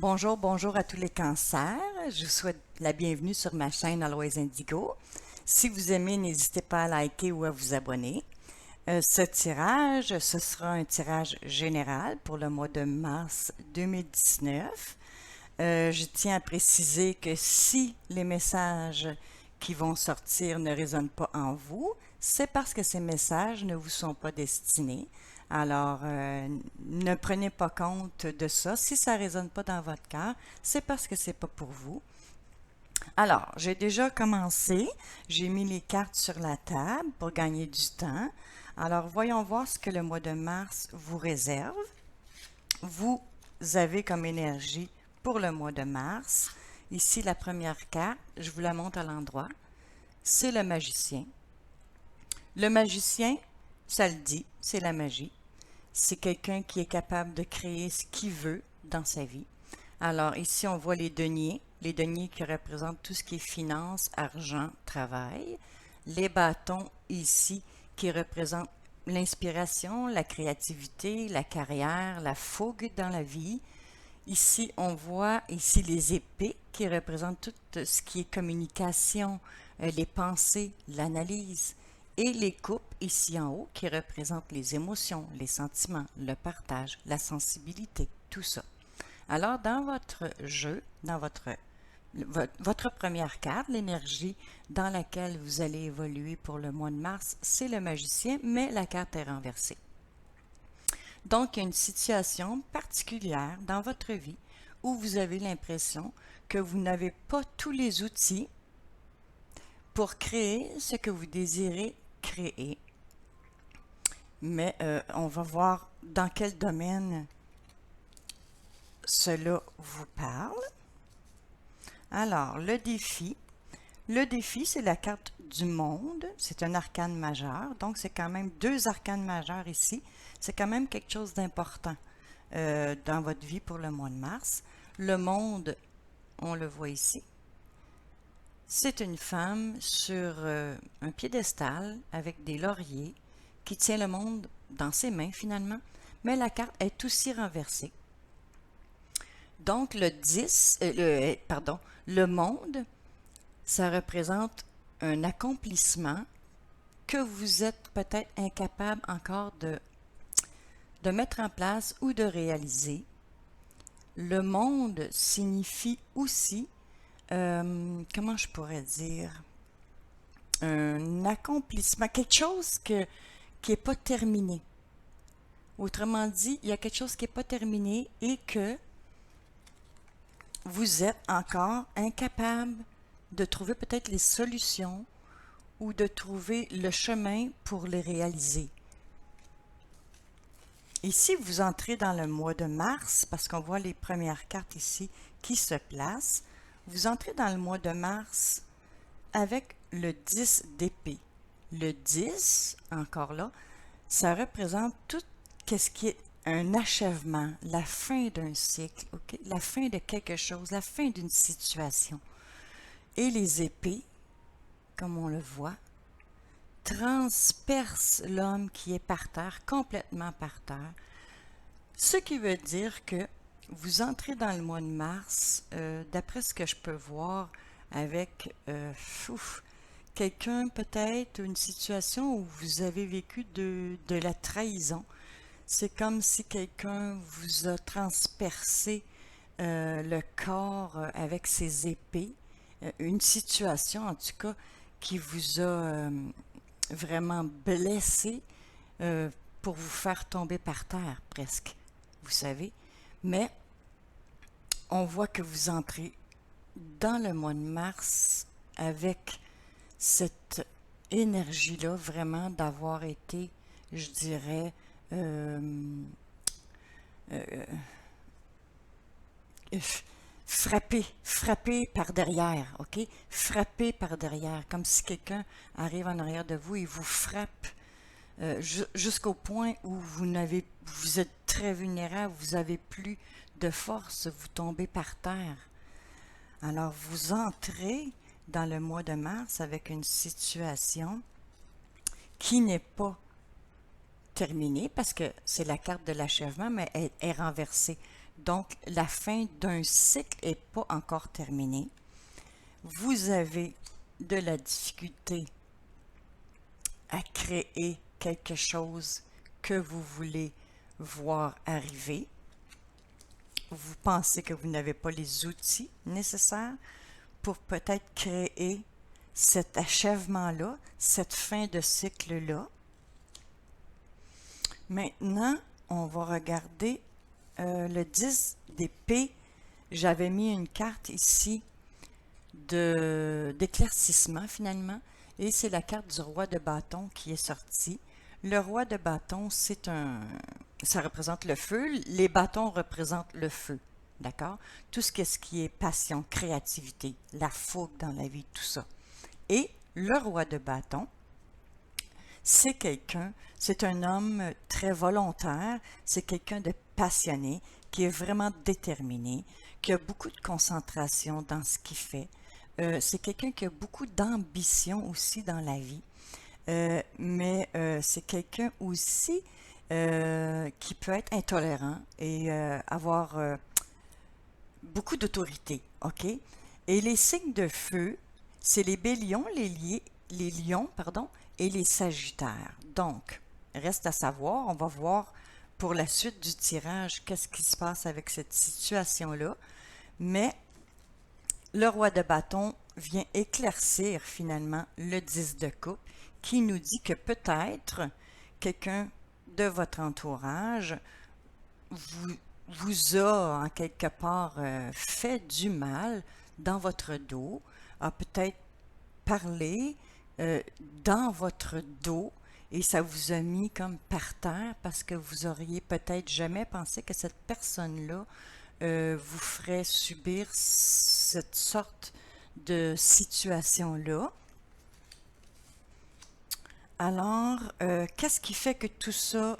Bonjour, bonjour à tous les cancers. Je vous souhaite la bienvenue sur ma chaîne Always Indigo. Si vous aimez, n'hésitez pas à liker ou à vous abonner. Ce tirage, ce sera un tirage général pour le mois de mars 2019. Je tiens à préciser que si les messages qui vont sortir ne résonnent pas en vous, c'est parce que ces messages ne vous sont pas destinés. Alors, ne prenez pas compte de ça. Si ça ne résonne pas dans votre cœur, c'est parce que c'est pas pour vous. Alors, j'ai déjà commencé. J'ai mis les cartes sur la table pour gagner du temps. Alors, voyons voir ce que le mois de mars vous réserve. Vous avez comme énergie pour le mois de mars. Ici, la première carte, je vous la montre à l'endroit. C'est le magicien. Le magicien, ça le dit, c'est la magie. C'est quelqu'un qui est capable de créer ce qu'il veut dans sa vie. Alors ici, on voit les deniers qui représentent tout ce qui est finance, argent, travail. Les bâtons ici qui représentent l'inspiration, la créativité, la carrière, la fougue dans la vie. Ici, on voit ici les épées qui représentent tout ce qui est communication, les pensées, l'analyse. Et les coupes ici en haut qui représentent les émotions, les sentiments, le partage, la sensibilité, tout ça. Alors, dans votre jeu, dans votre première carte, l'énergie dans laquelle vous allez évoluer pour le mois de mars, c'est le magicien, mais la carte est renversée. Donc, il y a une situation particulière dans votre vie où vous avez l'impression que vous n'avez pas tous les outils pour créer ce que vous désirez créer. Mais on va voir dans quel domaine cela vous parle. Alors, le défi, c'est la carte du monde. C'est un arcane majeur. Donc, c'est quand même deux arcanes majeurs ici. C'est quand même quelque chose d'important dans votre vie pour le mois de mars. Le monde, on le voit ici. C'est une femme sur un piédestal avec des lauriers qui tient le monde dans ses mains finalement. Mais la carte est aussi renversée. Donc, le monde, ça représente un accomplissement que vous êtes peut-être incapable encore de mettre en place ou de réaliser. Le monde signifie aussi, comment je pourrais dire, un accomplissement, quelque chose qui n'est pas terminé. Autrement dit, il y a quelque chose qui n'est pas terminé et que vous êtes encore incapable de trouver peut-être les solutions ou de trouver le chemin pour les réaliser. Ici, vous entrez dans le mois de mars, parce qu'on voit les premières cartes ici qui se placent. Vous entrez dans le mois de mars avec le 10 d'épée. Le 10, encore là, ça représente tout ce qui est un achèvement, la fin d'un cycle, okay? La fin de quelque chose, la fin d'une situation. Et les épées, comme on le voit, transpercent l'homme qui est par terre, complètement par terre. Ce qui veut dire que vous entrez dans le mois de mars, d'après ce que je peux voir, avec quelqu'un peut-être, une situation où vous avez vécu de la trahison. C'est comme si quelqu'un vous a transpercé le corps avec ses épées. Une situation, en tout cas, qui vous a vraiment blessé pour vous faire tomber par terre, presque, vous savez. Mais on voit que vous entrez dans le mois de mars avec cette énergie-là, vraiment d'avoir été, je dirais, frappé par derrière, ok? Frappé par derrière, comme si quelqu'un arrive en arrière de vous et vous frappe jusqu'au point où vous êtes très vulnérable, vous n'avez plus de force, vous tombez par terre. Alors vous entrez dans le mois de mars avec une situation qui n'est pas terminée parce que c'est la carte de l'achèvement, mais elle est renversée. Donc, la fin d'un cycle n'est pas encore terminée. Vous avez de la difficulté à créer quelque chose que vous voulez voir arriver. Vous pensez que vous n'avez pas les outils nécessaires pour peut-être créer cet achèvement-là, cette fin de cycle-là. Maintenant, on va regarder le 10 d'épée. J'avais mis une carte ici d'éclaircissement finalement, et c'est la carte du roi de bâton qui est sortie. Le roi de bâton, ça représente le feu. Les bâtons représentent le feu, d'accord? Tout ce qui est passion, créativité, la fougue dans la vie, tout ça. Et le roi de bâton, c'est un homme très volontaire, c'est quelqu'un de passionné, qui est vraiment déterminé, qui a beaucoup de concentration dans ce qu'il fait. C'est quelqu'un qui a beaucoup d'ambition aussi dans la vie, mais c'est quelqu'un aussi qui peut être intolérant et avoir beaucoup d'autorité, ok? Et les signes de feu, c'est les bélions, les lions, pardon, et les sagittaires. Donc, reste à savoir, on va voir pour la suite du tirage qu'est-ce qui se passe avec cette situation-là. Mais le roi de bâton vient éclaircir finalement le 10 de coupe qui nous dit que peut-être quelqu'un de votre entourage vous a en quelque part fait du mal dans votre dos, a peut-être parlé dans votre dos et ça vous a mis comme par terre parce que vous auriez peut-être jamais pensé que cette personne-là vous ferait subir cette sorte de situation-là. Alors, qu'est-ce qui fait que tout ça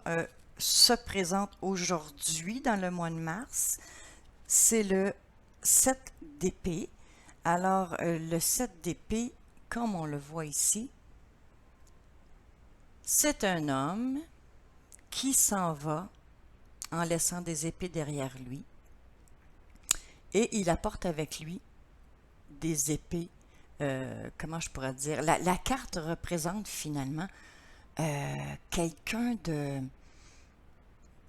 se présente aujourd'hui dans le mois de mars? C'est le 7 d'épée. Alors, le 7 d'épée, comme on le voit ici, c'est un homme qui s'en va en laissant des épées derrière lui. Et il apporte avec lui des épées, comment je pourrais dire, la carte représente finalement quelqu'un de,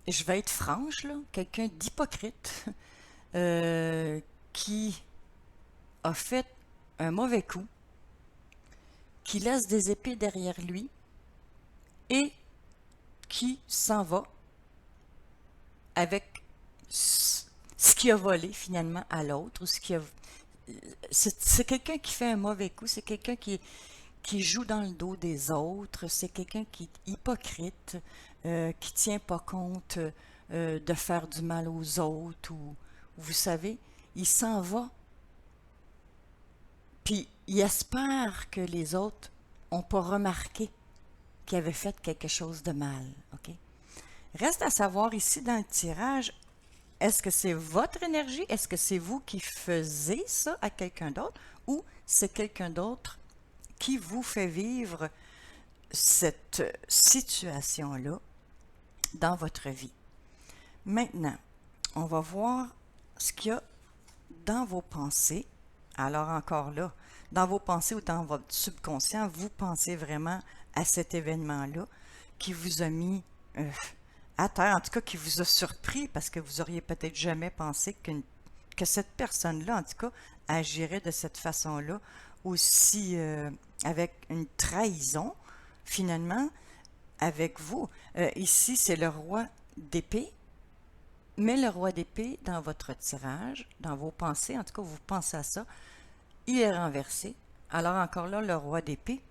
je vais être franche, là, quelqu'un d'hypocrite qui a fait un mauvais coup, qui laisse des épées derrière lui et qui s'en va avec ce qu'il a volé finalement à l'autre, c'est quelqu'un qui fait un mauvais coup, c'est quelqu'un qui joue dans le dos des autres, c'est quelqu'un qui est hypocrite, qui tient pas compte de faire du mal aux autres, ou vous savez, il s'en va, puis il espère que les autres n'ont pas remarqué qu'il avait fait quelque chose de mal, ok? Reste à savoir ici dans le tirage, est-ce que c'est votre énergie? Est-ce que c'est vous qui faisiez ça à quelqu'un d'autre? Ou c'est quelqu'un d'autre qui vous fait vivre cette situation-là dans votre vie? Maintenant, on va voir ce qu'il y a dans vos pensées. Alors encore là, dans vos pensées ou dans votre subconscient, vous pensez vraiment à cet événement-là qui vous a mis à terre, en tout cas qui vous a surpris parce que vous auriez peut-être jamais pensé que cette personne-là, en tout cas, agirait de cette façon-là, aussi avec une trahison, finalement, avec vous. Ici, c'est le roi d'épée, mais le roi d'épée, dans votre tirage, dans vos pensées, en tout cas, vous pensez à ça, il est renversé. Alors encore là, le roi d'épée,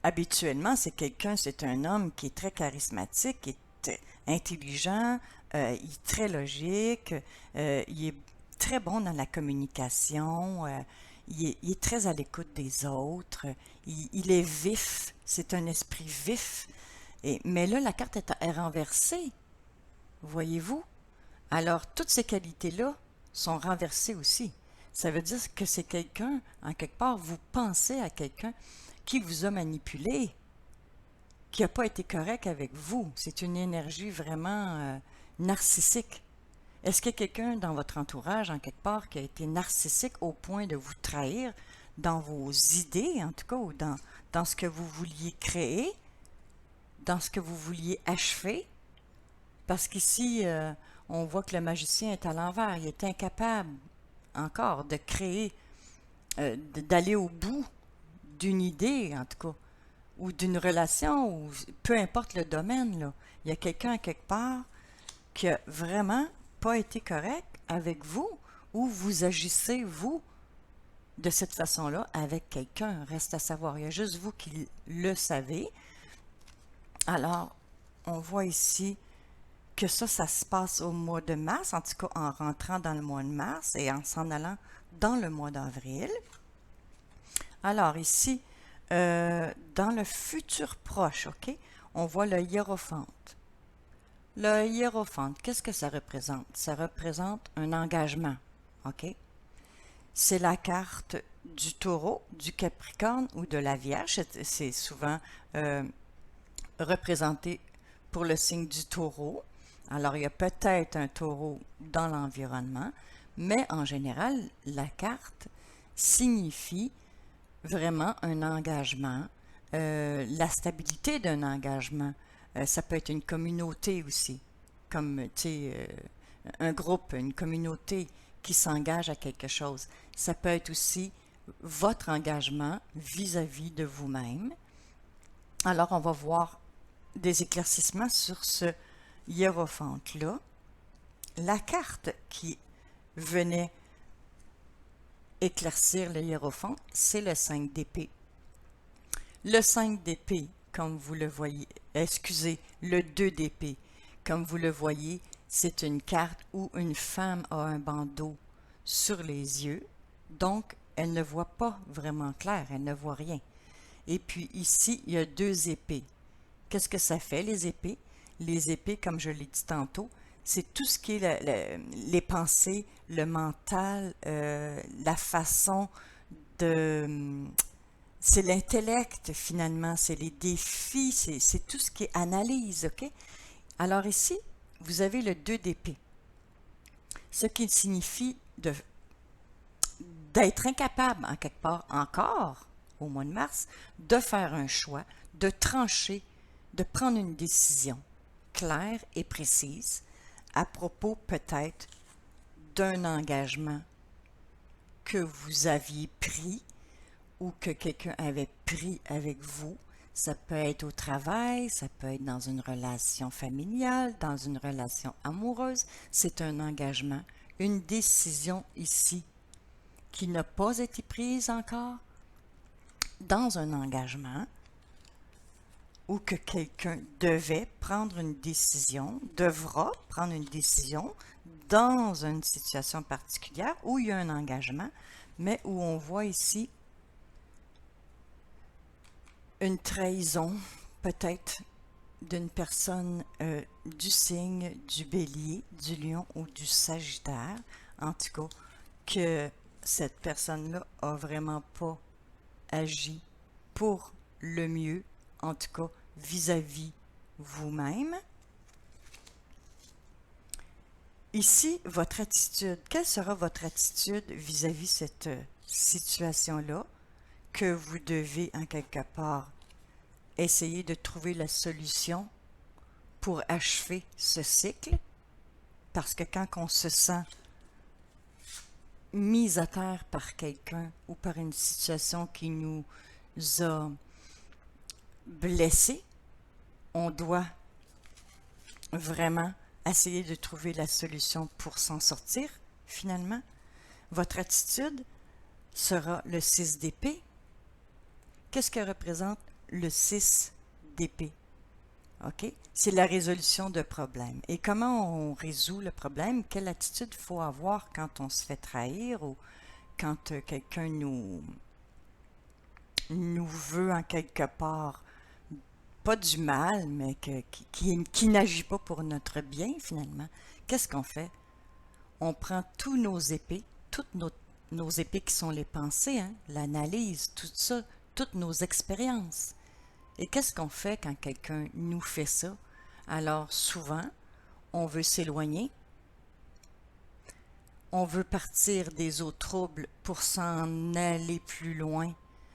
habituellement, c'est un homme qui est très charismatique, qui est intelligent, il est très logique, il est très bon dans la communication, il est très à l'écoute des autres, il est vif, c'est un esprit vif. Mais là, la carte est renversée, voyez-vous? Alors, toutes ces qualités-là sont renversées aussi. Ça veut dire que c'est quelqu'un, en quelque part, vous pensez à quelqu'un qui vous a manipulé, qui n'a pas été correct avec vous. C'est une énergie vraiment narcissique. Est-ce qu'il y a quelqu'un dans votre entourage, en quelque part, qui a été narcissique au point de vous trahir dans vos idées, en tout cas, ou dans ce que vous vouliez créer, dans ce que vous vouliez achever? Parce qu'ici, on voit que le magicien est à l'envers. Il est incapable encore de créer, d'aller au bout d'une idée, en tout cas, ou d'une relation, ou peu importe le domaine, là. Il y a quelqu'un quelque part qui a vraiment pas été correct avec vous, ou vous agissez, vous, de cette façon-là avec quelqu'un. Reste à savoir. Il y a juste vous qui le savez. Alors, on voit ici que ça se passe au mois de mars, en tout cas en rentrant dans le mois de mars et en s'en allant dans le mois d'avril. Alors ici, dans le futur proche, OK, on voit le hiérophante. Le hiérophante, qu'est-ce que ça représente? Ça représente un engagement, OK? C'est la carte du taureau, du capricorne ou de la vierge. C'est souvent représenté pour le signe du taureau. Alors, il y a peut-être un taureau dans l'environnement, mais en général, la carte signifie vraiment un engagement, la stabilité d'un engagement. Ça peut être une communauté aussi, comme, tu sais, un groupe, une communauté qui s'engage à quelque chose. Ça peut être aussi votre engagement vis-à-vis de vous-même. Alors, on va voir des éclaircissements sur ce hiérophante-là. La carte qui venait éclaircir le hiérophante, c'est le 5 d'épée. Le 5 d'épée, comme vous le voyez, excusez, le 2 d'épée, comme vous le voyez, c'est une carte où une femme a un bandeau sur les yeux, donc elle ne voit pas vraiment clair, elle ne voit rien. Et puis ici, il y a 2 épées. Qu'est-ce que ça fait, les épées? Les épées, comme je l'ai dit tantôt, c'est tout ce qui est les pensées, le mental, la façon de... C'est l'intellect, finalement, c'est les défis, c'est tout ce qui est analyse, OK? Alors ici, vous avez le 2 d'épée, ce qui signifie d'être incapable, en quelque part, encore, au mois de mars, de faire un choix, de trancher, de prendre une décision claire et précise à propos peut-être d'un engagement que vous aviez pris ou que quelqu'un avait pris avec vous. Ça peut être au travail, ça peut être dans une relation familiale, dans une relation amoureuse. C'est un engagement, une décision ici qui n'a pas été prise encore dans un engagement ou que quelqu'un devait prendre une décision, devra prendre une décision dans une situation particulière où il y a un engagement, mais où on voit ici une trahison, peut-être, d'une personne du signe du bélier, du lion ou du sagittaire, en tout cas, que cette personne-là a vraiment pas agi pour le mieux, en tout cas, vis-à-vis vous-même. Ici, votre attitude. Quelle sera votre attitude vis-à-vis cette situation-là que vous devez, en quelque part, essayer de trouver la solution pour achever ce cycle? Parce que quand on se sent mis à terre par quelqu'un ou par une situation qui nous a blessés, on doit vraiment essayer de trouver la solution pour s'en sortir, finalement. Votre attitude sera le 6 d'épée. Qu'est-ce que représente le 6 d'épée? OK? C'est la résolution de problèmes. Et comment on résout le problème? Quelle attitude il faut avoir quand on se fait trahir ou quand quelqu'un nous veut en quelque part, pas du mal, mais qui n'agit pas pour notre bien finalement? Qu'est-ce qu'on fait? On prend tous nos épées, toutes nos épées qui sont les pensées, hein, l'analyse, tout ça, toutes nos expériences. Et qu'est-ce qu'on fait quand quelqu'un nous fait ça? Alors souvent, on veut s'éloigner, On veut partir des eaux troubles pour s'en aller plus loin,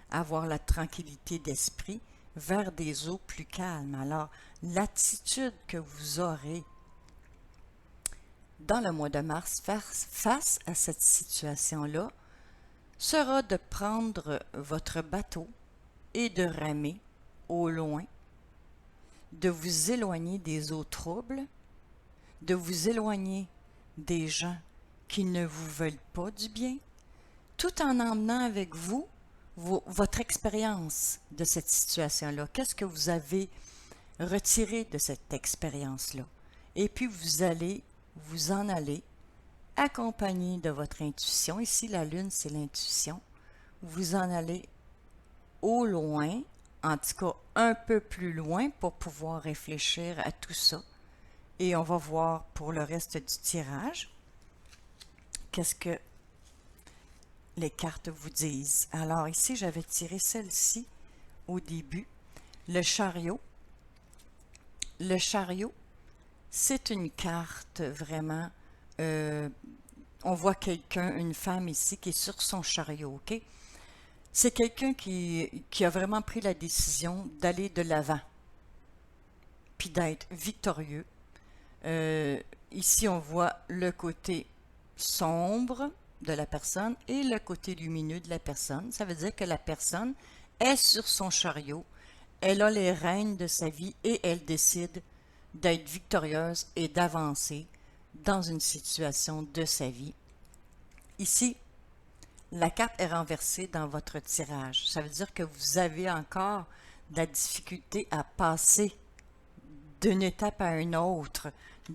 avoir la tranquillité d'esprit vers des eaux plus calmes. Alors, l'attitude que vous aurez dans le mois de mars face à cette situation-là sera de prendre votre bateau et de ramer au loin, de vous éloigner des eaux troubles, de vous éloigner des gens qui ne vous veulent pas du bien, tout en emmenant avec vous votre expérience de cette situation-là. Qu'est-ce que vous avez retiré de cette expérience-là? Et puis vous allez vous en aller accompagné de votre intuition. Ici, la lune, c'est l'intuition. Vous en allez au loin, en tout cas un peu plus loin pour pouvoir réfléchir à tout ça. Et on va voir pour le reste du tirage qu'est-ce que les cartes vous disent. Alors ici, j'avais tiré celle-ci au début, le chariot. Le chariot, c'est une carte vraiment, on voit quelqu'un, une femme ici qui est sur son chariot, ok? C'est quelqu'un qui a vraiment pris la décision d'aller de l'avant, puis d'être victorieux. Ici, on voit le côté sombre de la personne et le côté lumineux de la personne. Ça veut dire que la personne est sur son chariot, elle a les rênes de sa vie et elle décide d'être victorieuse et d'avancer dans une situation de sa vie. Ici, la carte est renversée dans votre tirage. Ça veut dire que vous avez encore de la difficulté à passer d'une étape à une autre,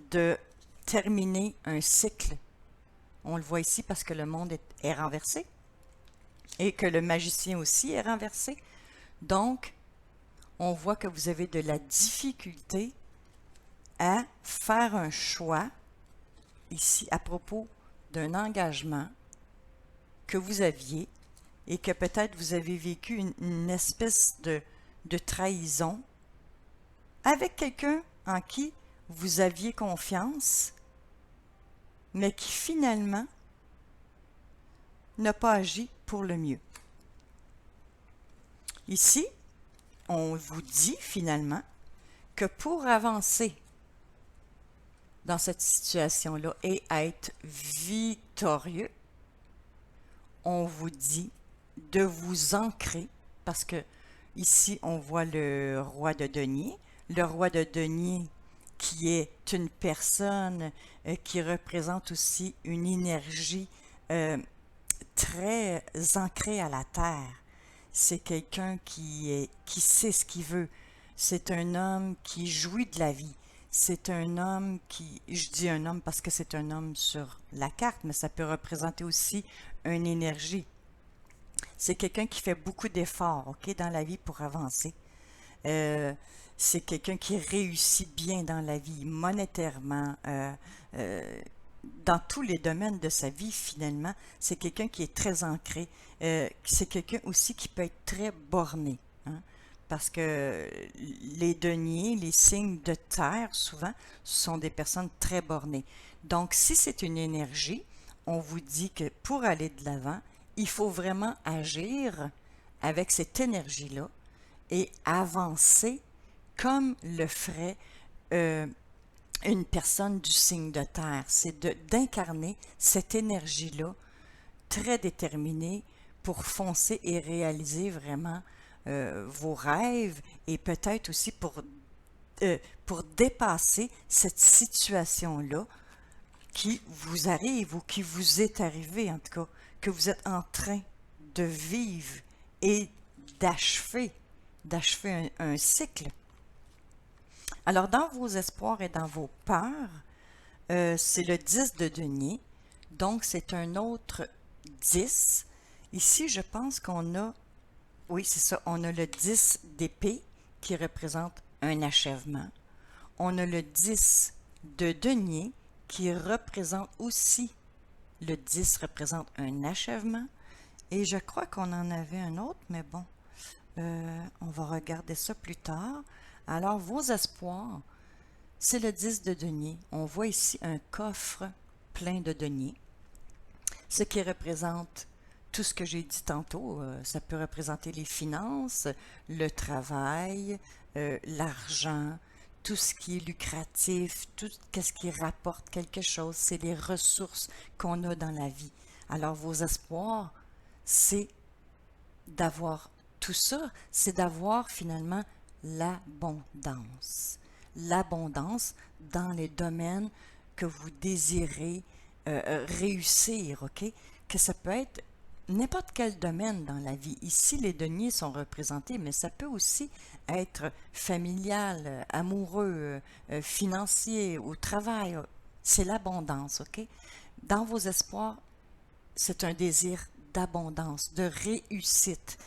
de terminer un cycle. On le voit ici parce que le monde est renversé et que le magicien aussi est renversé. Donc, on voit que vous avez de la difficulté à faire un choix ici à propos d'un engagement que vous aviez et que peut-être vous avez vécu une espèce de trahison avec quelqu'un en qui vous aviez confiance, mais qui finalement n'a pas agi pour le mieux. Ici, on vous dit finalement que pour avancer dans cette situation-là et être victorieux, on vous dit de vous ancrer, parce que ici on voit le roi de denier. Le roi de denier qui est une personne qui représente aussi une énergie très ancrée à la terre. C'est quelqu'un qui sait ce qu'il veut. C'est un homme qui jouit de la vie. C'est un homme qui, je dis un homme parce que c'est un homme sur la carte, mais ça peut représenter aussi une énergie. C'est quelqu'un qui fait beaucoup d'efforts, ok, dans la vie pour avancer. C'est quelqu'un qui réussit bien dans la vie, monétairement, dans tous les domaines de sa vie, finalement. C'est quelqu'un qui est très ancré. C'est quelqu'un aussi qui peut être très borné, hein, parce que les deniers, les signes de terre, souvent, sont des personnes très bornées. Donc, si c'est une énergie, on vous dit que pour aller de l'avant, il faut vraiment agir avec cette énergie-là et avancer comme le ferait une personne du signe de terre. C'est d'incarner cette énergie-là très déterminée pour foncer et réaliser vraiment vos rêves et peut-être aussi pour dépasser cette situation-là qui vous arrive ou qui vous est arrivée, en tout cas, que vous êtes en train de vivre et d'achever un cycle. Alors, dans vos espoirs et dans vos peurs, c'est le 10 de denier, donc c'est un autre 10. Ici, je pense qu'on a, oui, c'est ça, on a le 10 d'épée qui représente un achèvement. On a le 10 de denier qui représente aussi, le 10 représente un achèvement. Et je crois qu'on en avait un autre, mais bon, on va regarder ça plus tard. Alors, vos espoirs, c'est le 10 de denier. On voit ici un coffre plein de deniers. ce qui représente tout ce que j'ai dit tantôt. Ça peut représenter les finances, le travail, l'argent, tout ce qui est lucratif, tout ce qui rapporte quelque chose, c'est les ressources qu'on a dans la vie. Alors vos espoirs, c'est d'avoir tout ça, c'est d'avoir finalement l'abondance. L'abondance dans les domaines que vous désirez réussir, OK? Que ça peut être n'importe quel domaine dans la vie. Ici, les deniers sont représentés, mais ça peut aussi être familial, amoureux, financier, au travail. C'est l'abondance, OK? Dans vos espoirs, c'est un désir d'abondance, de réussite.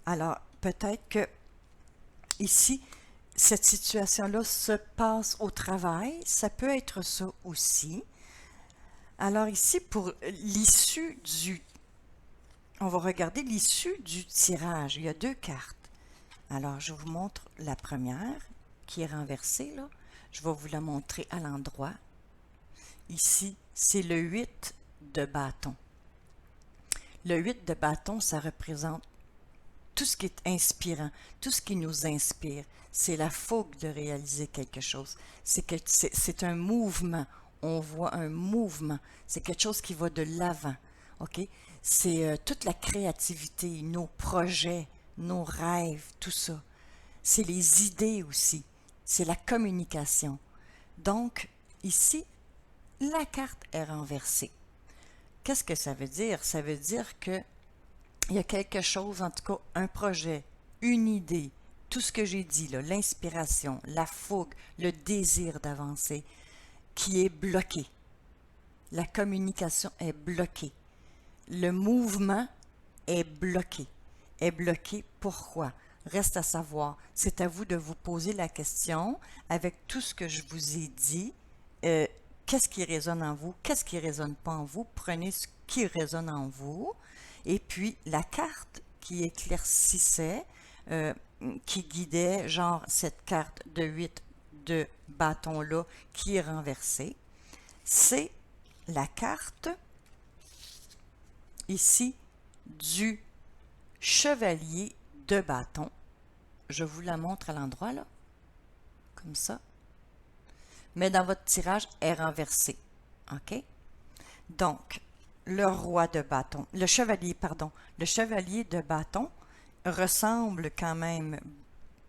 Alors, peut-être que ici, cette situation-là se passe au travail, ça peut être ça aussi. Alors ici, pour l'issue du... On va regarder l'issue du tirage. Il y a 2 cartes. Alors, je vous montre la première, qui est renversée, là. Je vais vous la montrer à l'endroit. Ici, c'est le 8 de bâton. Le 8 de bâton, ça représente tout ce qui est inspirant, tout ce qui nous inspire. C'est la fougue de réaliser quelque chose. C'est un mouvement. On voit un mouvement. C'est quelque chose qui va de l'avant. OK? C'est toute la créativité, nos projets, nos rêves, tout ça. C'est les idées aussi. C'est la communication. Donc, ici, la carte est renversée. Qu'est-ce que ça veut dire? Ça veut dire que il y a quelque chose, en tout cas, un projet, une idée, tout ce que j'ai dit, là, l'inspiration, la fougue, le désir d'avancer, qui est bloqué. La communication est bloquée. Le mouvement est bloqué. Est bloqué pourquoi? Reste à savoir. C'est à vous de vous poser la question avec tout ce que je vous ai dit. Qu'est-ce qui résonne en vous? Qu'est-ce qui ne résonne pas en vous? Prenez ce qui résonne en vous. Et puis, la carte qui éclaircissait, qui guidait, genre cette carte de 8 de bâton-là qui est renversée, c'est la carte, ici, du chevalier de bâton. Je vous la montre à l'endroit, là, comme ça. Mais dans votre tirage, elle est renversée. OK? Donc, le roi de bâton, le chevalier de bâton ressemble quand même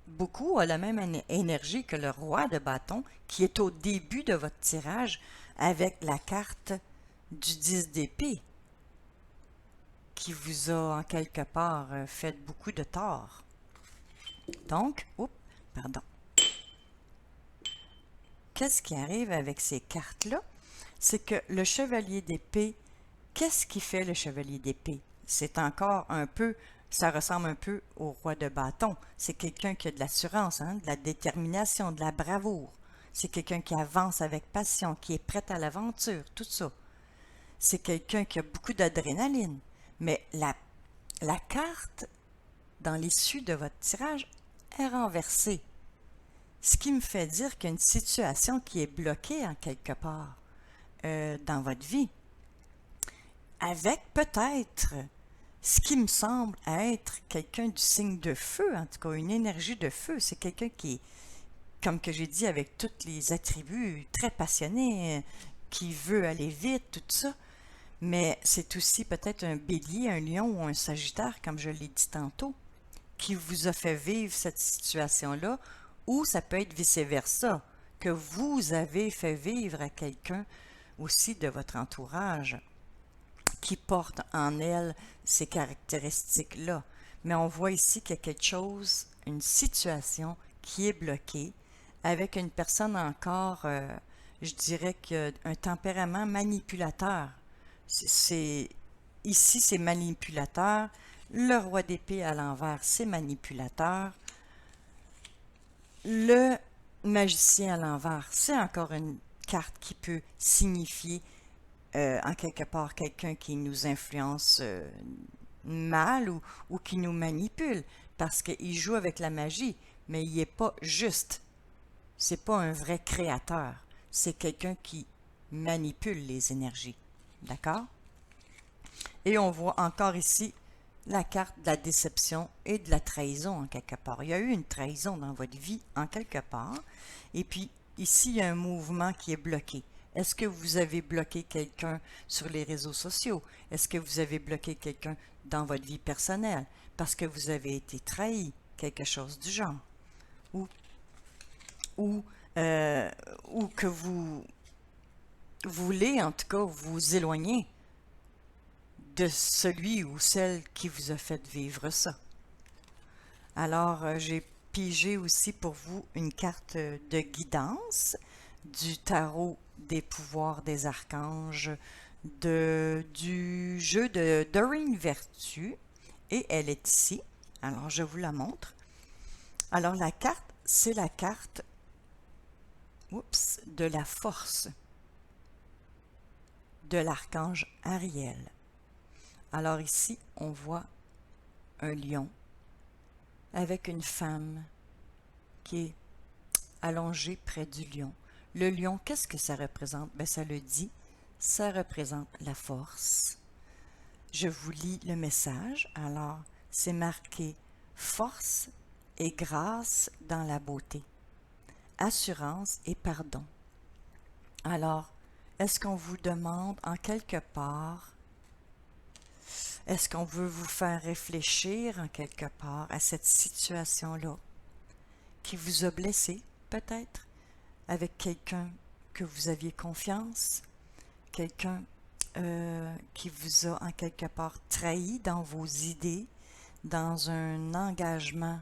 beaucoup à la même énergie que le roi de bâton qui est au début de votre tirage avec la carte du 10 d'épée qui vous a en quelque part fait beaucoup de tort. Donc, qu'est-ce qui arrive avec ces cartes-là? C'est que le chevalier d'épée, qu'est-ce qui fait le chevalier d'épée? C'est encore un peu, ça ressemble un peu au roi de bâton. C'est quelqu'un qui a de l'assurance, hein, de la détermination, de la bravoure. C'est quelqu'un qui avance avec passion, qui est prêt à l'aventure, tout ça. C'est quelqu'un qui a beaucoup d'adrénaline. Mais la carte, dans l'issue de votre tirage, est renversée. Ce qui me fait dire qu'il y a une situation qui est bloquée en quelque part dans votre vie. Avec peut-être ce qui me semble être quelqu'un du signe de feu, en tout cas une énergie de feu. C'est quelqu'un qui est, comme que j'ai dit, avec tous les attributs, très passionné, qui veut aller vite, tout ça. Mais c'est aussi peut-être un bélier, un lion ou un sagittaire, comme je l'ai dit tantôt, qui vous a fait vivre cette situation-là, ou ça peut être vice-versa, que vous avez fait vivre à quelqu'un aussi de votre entourage qui porte en elle ces caractéristiques-là. Mais on voit ici qu'il y a quelque chose, une situation qui est bloquée avec une personne encore, je dirais qu'un tempérament manipulateur. Ici, c'est manipulateur. Le roi d'épée à l'envers, c'est manipulateur. Le magicien à l'envers, c'est encore une carte qui peut signifier en quelque part quelqu'un qui nous influence mal ou qui nous manipule parce qu'il joue avec la magie, mais il n'est pas juste. C'est pas un vrai créateur. C'est quelqu'un qui manipule les énergies. D'accord? Et on voit encore ici la carte de la déception et de la trahison en quelque part. Il y a eu une trahison dans votre vie en quelque part. Et puis ici, il y a un mouvement qui est bloqué. Est-ce que vous avez bloqué quelqu'un sur les réseaux sociaux? Est-ce que vous avez bloqué quelqu'un dans votre vie personnelle parce que vous avez été trahi? Quelque chose du genre. Ou, ou, ou que vous voulez en tout cas vous éloigner de celui ou celle qui vous a fait vivre ça. Alors, j'ai pigé aussi pour vous une carte de guidance du tarot des pouvoirs des archanges du jeu de Doreen Virtue et elle est ici. Alors, je vous la montre. Alors, la carte, c'est la carte de la force de l'archange Ariel. Alors ici, on voit un lion avec une femme qui est allongée près du lion. Le lion, qu'est-ce que ça représente? Ben, ça le dit, ça représente la force. Je vous lis le message. Alors, c'est marqué « Force et grâce dans la beauté, assurance et pardon ». Alors, est-ce qu'on vous demande en quelque part, est-ce qu'on veut vous faire réfléchir en quelque part à cette situation-là qui vous a blessé, peut-être, avec quelqu'un que vous aviez confiance, quelqu'un qui vous a en quelque part trahi dans vos idées, dans un engagement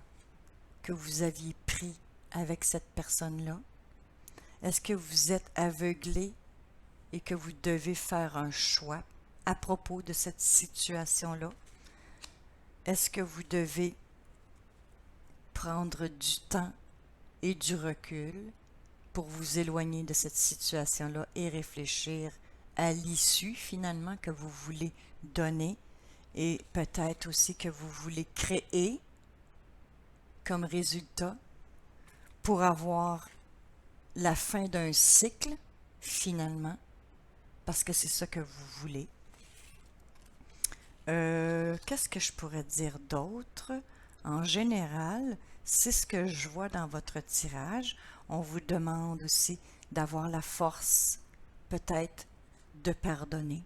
que vous aviez pris avec cette personne-là? Est-ce que vous êtes aveuglé et que vous devez faire un choix à propos de cette situation-là? Est-ce que vous devez prendre du temps et du recul pour vous éloigner de cette situation-là et réfléchir à l'issue finalement que vous voulez donner et peut-être aussi que vous voulez créer comme résultat pour avoir la fin d'un cycle finalement, parce que c'est ça que vous voulez. Qu'est-ce que je pourrais dire d'autre? En général, c'est ce que je vois dans votre tirage. On vous demande aussi d'avoir la force, peut-être, de pardonner.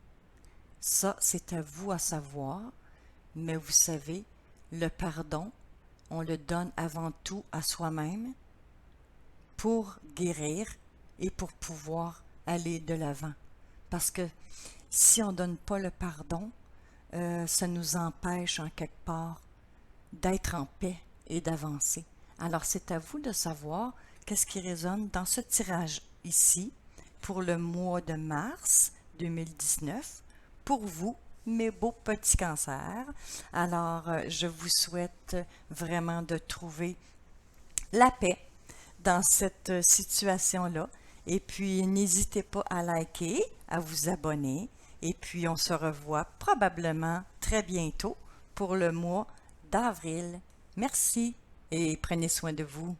Ça, c'est à vous à savoir, mais vous savez, le pardon, on le donne avant tout à soi-même pour guérir et pour pouvoir aller de l'avant. Parce que si on ne donne pas le pardon, ça nous empêche en quelque part d'être en paix et d'avancer. Alors c'est à vous de savoir qu'est-ce qui résonne dans ce tirage ici pour le mois de mars 2019 pour vous, mes beaux petits cancers. Alors je vous souhaite vraiment de trouver la paix dans cette situation-là. Et puis, n'hésitez pas à liker, à vous abonner. Et puis, on se revoit probablement très bientôt pour le mois d'avril. Merci et prenez soin de vous.